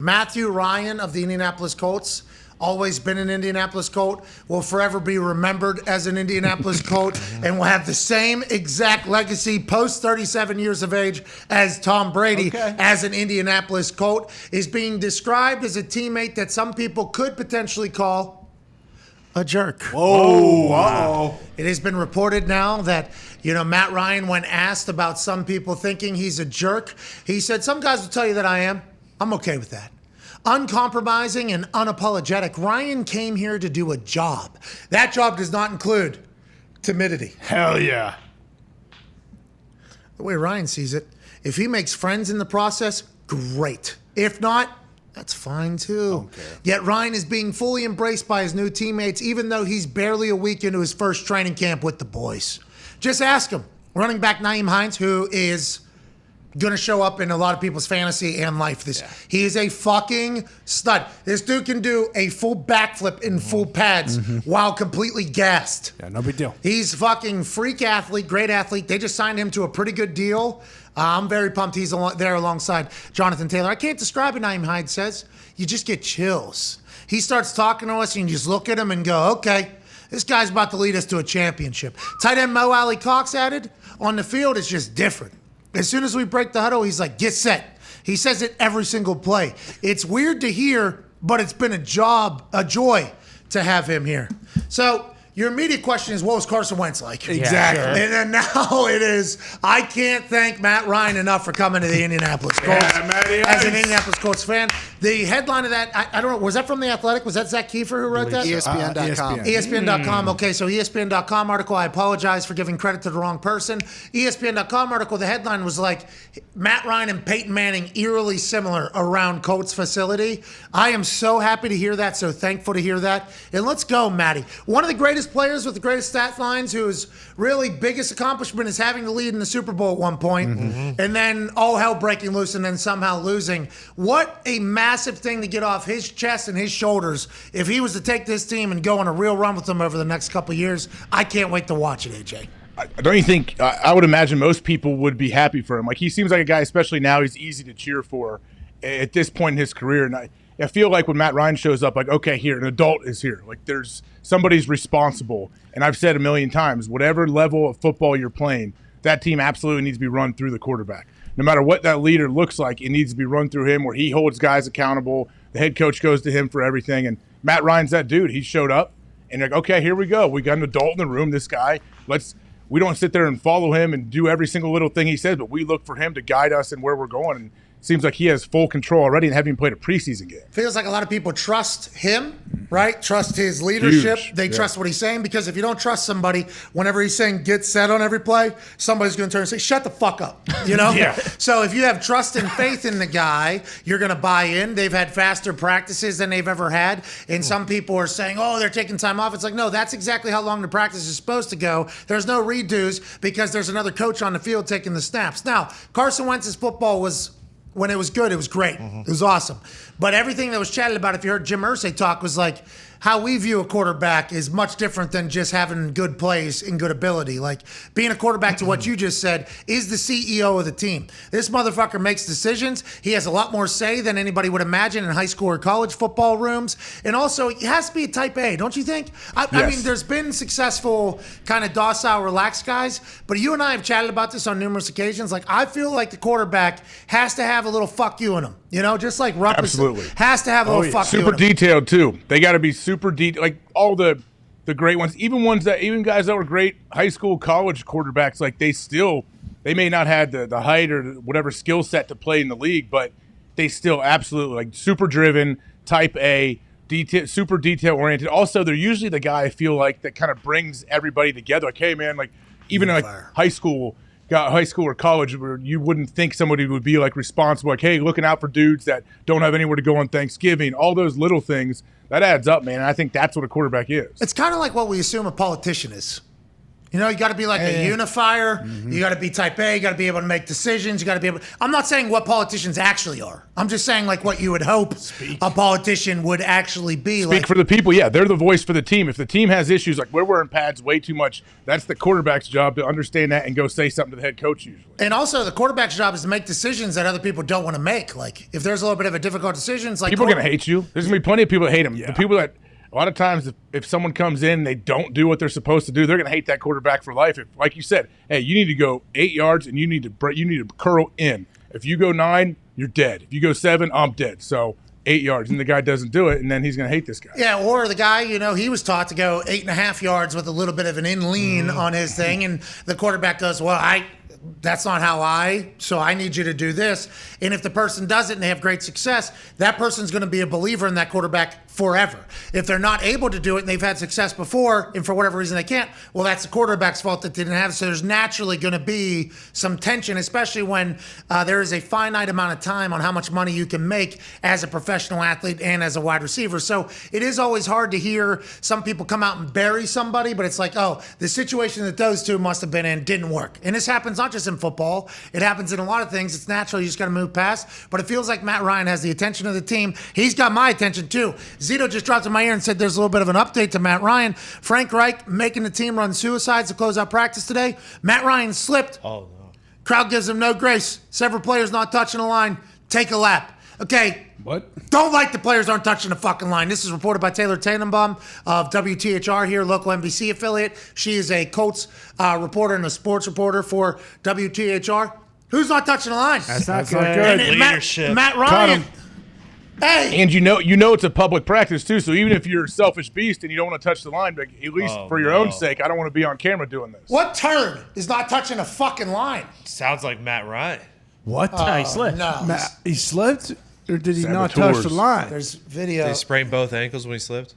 Matthew Ryan of the Indianapolis Colts, always been an Indianapolis Colt, will forever be remembered as an Indianapolis Colt, and will have the same exact legacy post 37 years of age as Tom Brady as an Indianapolis Colt, is being described as a teammate that some people could potentially call a jerk. Whoa. Uh-oh. It has been reported now that, Matt Ryan, when asked about some people thinking he's a jerk, he said, some guys will tell you that I am. I'm okay with that. Uncompromising and unapologetic. Ryan came here to do a job. That job does not include timidity. Hell yeah. The way Ryan sees it, if he makes friends in the process, great. If not, that's fine too. Yet Ryan is being fully embraced by his new teammates, even though he's barely a week into his first training camp with the boys. Just ask him. Running back Nyheim Hines, who is going to show up in a lot of people's fantasy and life. He is a fucking stud. This dude can do a full backflip in full pads while completely gassed. Yeah, no big deal. He's fucking freak athlete, great athlete. They just signed him to a pretty good deal. I'm very pumped he's there alongside Jonathan Taylor. I can't describe it, Nyheim Hines says. You just get chills. He starts talking to us and you just look at him and go, okay, this guy's about to lead us to a championship. Tight end Mo Alley Cox added on the field is just different. As soon as we break the huddle, he's like, get set. He says it every single play. It's weird to hear, but it's been a joy to have him here. So your immediate question is, what was Carson Wentz like? Exactly. Yeah, sure. And then now it is, I can't thank Matt Ryan enough for coming to the Indianapolis Colts. As an Indianapolis Colts fan. The headline of that, I don't know, was that from The Athletic? Was that Zach Kiefer who wrote that? ESPN.com. ESPN.com. Okay, so ESPN.com article, I apologize for giving credit to the wrong person. ESPN.com article, the headline was like, Matt Ryan and Peyton Manning eerily similar around Colts facility. I am so happy to hear that, so thankful to hear that. And let's go, Matty. One of the greatest players with the greatest stat lines, whose really biggest accomplishment is having to lead in the Super Bowl at one point, and then all hell breaking loose and then somehow losing. What a massive thing to get off his chest and his shoulders if he was to take this team and go on a real run with them over the next couple of years. I can't wait to watch it, AJ. Don't you think, I would imagine most people would be happy for him. Like, he seems like a guy, especially now, he's easy to cheer for at this point in his career. And I feel like when Matt Ryan shows up, like, okay, here, an adult is here. Like, somebody's responsible. And I've said a million times, whatever level of football you're playing, that team absolutely needs to be run through the quarterback. No matter what that leader looks like, it needs to be run through him, where he holds guys accountable. The head coach goes to him for everything. And Matt Ryan's that dude. He showed up, and like, okay, here we go. We got an adult in the room, this guy. We don't sit there and follow him and do every single little thing he says, but we look for him to guide us in where we're going. And seems like he has full control already and haven't even played a preseason game. Feels like a lot of people trust him, right? Trust his leadership. Huge. They trust what he's saying, because if you don't trust somebody, whenever he's saying get set on every play, somebody's going to turn and say, shut the fuck up, So if you have trust and faith in the guy, you're going to buy in. They've had faster practices than they've ever had. And some people are saying, oh, they're taking time off. It's like, no, that's exactly how long the practice is supposed to go. There's no redos because there's another coach on the field taking the snaps. Now, Carson Wentz's football was, when it was good, it was great. It was awesome. But everything that was chatted about, if you heard Jim Irsay talk, was like, how we view a quarterback is much different than just having good plays and good ability. Like, being a quarterback, to what you just said, is the CEO of the team. This motherfucker makes decisions. He has a lot more say than anybody would imagine in high school or college football rooms. And also, he has to be a type A, don't you think? I mean, there's been successful kind of docile, relaxed guys, but you and I have chatted about this on numerous occasions. Like, I feel like the quarterback has to have a little fuck you in him. Just like Rupp has to have a little fuck you in him. Super detailed, too. They got to be super detailed. Like, all the great ones, even guys that were great high school, college quarterbacks, like, they may not have the height or whatever skill set to play in the league, but they still absolutely, like, super driven, type A, super detail oriented. Also, they're usually the guy, I feel like, that kind of brings everybody together. Like, hey, man, like, even like high school or college, where you wouldn't think somebody would be like responsible, like, hey, looking out for dudes that don't have anywhere to go on Thanksgiving, all those little things, that adds up, man. And I think that's what a quarterback is. It's kind of like what we assume a politician is. You got to be like a unifier. Mm-hmm. You got to be type A. You got to be able to make decisions. You got to be able. I'm not saying what politicians actually are. I'm just saying like what you would hope a politician would actually be. Speak for the people. Yeah, they're the voice for the team. If the team has issues like we're wearing pads way too much, that's the quarterback's job to understand that and go say something to the head coach usually. And also the quarterback's job is to make decisions that other people don't want to make. Like if there's a little bit of a difficult decision, it's like people are going to hate you. There's going to be plenty of people that hate him. Yeah. The people that a lot of times, if someone comes in and they don't do what they're supposed to do, they're going to hate that quarterback for life. If, like you said, hey, you need to go 8 yards and you need to curl in. If you go 9, you're dead. If you go 7, I'm dead. So 8 yards, and the guy doesn't do it, and then he's going to hate this guy. Yeah, or the guy, he was taught to go 8.5 yards with a little bit of an in lean on his thing, and the quarterback goes, well, that's not so I need you to do this. And if the person does it and they have great success, that person's going to be a believer in that quarterback forever. If they're not able to do it and they've had success before and for whatever reason they can't, well, that's the quarterback's fault that they didn't have it. So there's naturally going to be some tension, especially when there is a finite amount of time on how much money you can make as a professional athlete and as a wide receiver. So it is always hard to hear some people come out and bury somebody, but it's like, oh, the situation that those two must have been in didn't work. And this happens not just in football. It happens in a lot of things. It's natural. You just got to move past. But it feels like Matt Ryan has the attention of the team. He's got my attention too. Zito just dropped in my ear and said there's a little bit of an update to Matt Ryan. Frank Reich making the team run suicides to close out practice today. Matt Ryan slipped. Oh, no. Crowd gives him no grace. Several players not touching the line. Take a lap. Okay. What? Don't like the players aren't touching the fucking line. This is reported by Taylor Tannenbaum of WTHR here, local NBC affiliate. She is a Colts reporter and a sports reporter for WTHR. Who's not touching the line? That's not good. Leadership. Matt Ryan. Hey. And you know it's a public practice too. So even if you're a selfish beast and you don't want to touch the line, but at least for your own sake, I don't want to be on camera doing this. What turd is not touching a fucking line? Sounds like Matt Ryan. What? He slipped. No. He slipped, or did he not touch the line? There's video. Did he sprain both ankles when he slipped?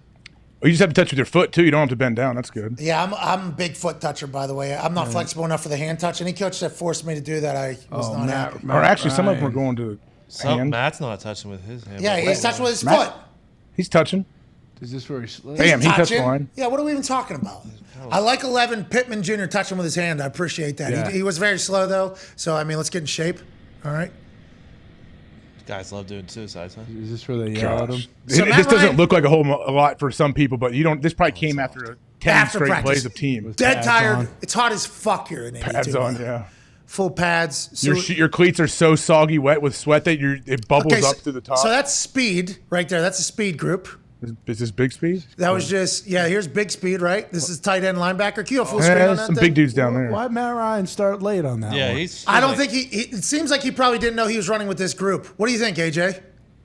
Oh, you just have to touch with your foot too. You don't have to bend down. That's good. Yeah, I'm a big foot toucher, by the way. I'm not flexible enough for the hand touch. Any coach that forced me to do that, I was not happy. Or actually, some of them are going to hand. Matt's not touching with his hand. Yeah, he's touching with his foot. He's touching. Is this where he slipped? Bam, he touched the line. Yeah, what are we even talking about? I like 11 Pittman Jr. touching with his hand. I appreciate that. Yeah. He was very slow, though. So, let's get in shape. All right. Guys love doing suicides, huh? Is this where they yell at him? So This doesn't look like a lot for some people, but you don't. This probably came after 10 straight practice. plays of team. Dead Pads tired. on. It's hot as fuck here in 82. Pads on, yeah. Full pads. So, Your cleats are so soggy wet with sweat that it bubbles up to the top. So that's speed right there. That's a speed group. Is this big speed? That was just, here's big speed, right? This is tight end linebacker. Can you full screen on There's that some thing? big dudes down there. Why did Matt Ryan start late on that Yeah, one? I don't think it seems like he probably didn't know he was running with this group. What do you think, AJ?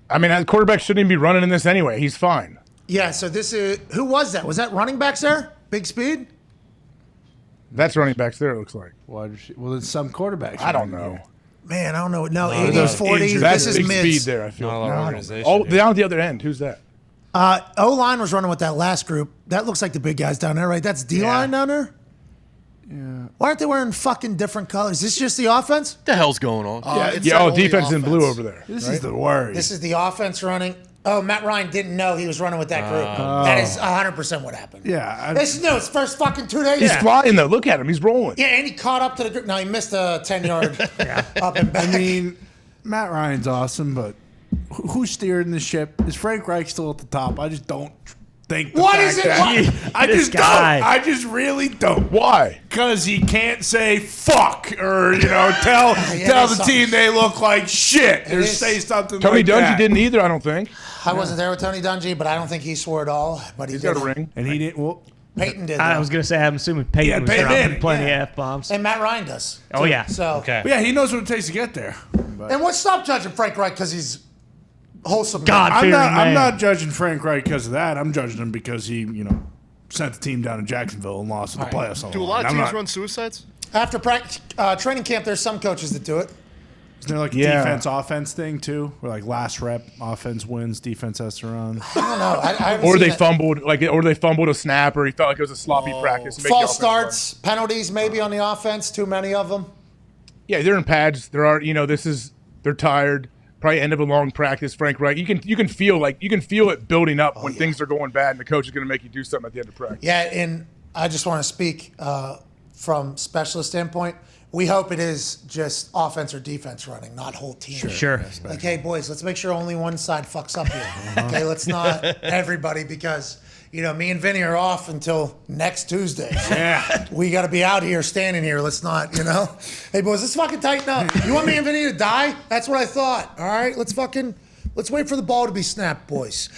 I mean, the quarterback shouldn't even be running in this anyway. He's fine. Yeah, so this is, who was that? Was that running backs there? Big speed? That's running backs there, it looks like. Well, it's some quarterbacks. I don't know. Man, I don't know. No, 80s, 40s. That's This is big mids. speed there, I feel. Not a lot of organization Oh, here. down at the other end. Who's that? O-line was running with that last group. That looks like the big guys down there, right? That's D-line down there? Yeah. Why aren't they wearing fucking different colors? Is this just the offense? What the hell's going on? Defense in blue over there. This is the worry. This is the offense running. Oh, Matt Ryan didn't know he was running with that group. That is 100% what happened. Yeah. This is new. It's first fucking 2 days. He's flying, though. Look at him. He's rolling. Yeah, and he caught up to the group. Now, he missed a 10-yard up and back. I mean, Matt Ryan's awesome, but who's steering the ship? Is Frank Reich still at the top? I just don't think. What is it? I This just guy. don't. I just really don't. Why? Because he can't say fuck or tell there's the something. team they look like shit or is. say something Tony like Dungy that. didn't either, I don't think. I wasn't there with Tony Dungy, but I don't think he swore at all. But He's did. got a ring. And he didn't. Well, Peyton did. I though. was going to say, I'm assuming Peyton Yeah, was Peyton dropping did, plenty yeah. of F-bombs. And Matt Ryan does. Oh, yeah. So, Okay. yeah, he knows what it takes to get there. And what stop judging Frank Reich because he's wholesome. God. I'm Fearing not. I'm man. not judging Frank Reich because of that. I'm judging him because he, sent the team down to Jacksonville and lost in the playoffs. Do a lot of teams run suicides? After practice, training camp, there's some coaches that do it. Isn't there like a defense-offense thing too, where like last rep offense wins, defense has to run? I don't know. I haven't Or seen they it. fumbled, or they fumbled a snap, or he felt like it was a sloppy practice. Make the False offense starts, penalties maybe on the offense. Too many of them. run. Yeah, they're in pads. They're tired. Probably end of a long practice. Frank Reich, you can feel it building up when things are going bad, and the coach is going to make you do something at the end of practice. Yeah, and I just want to speak from specialist standpoint, we hope it is just offense or defense running, not whole team. Sure. Like, hey, boys, let's make sure only one side fucks up here. Okay, let's not everybody because, me and Vinny are off until next Tuesday. So we got to be out here, standing here. Let's not, Hey, boys, let's fucking tighten up. You want me and Vinny to die? That's what I thought. All right, let's wait for the ball to be snapped, boys.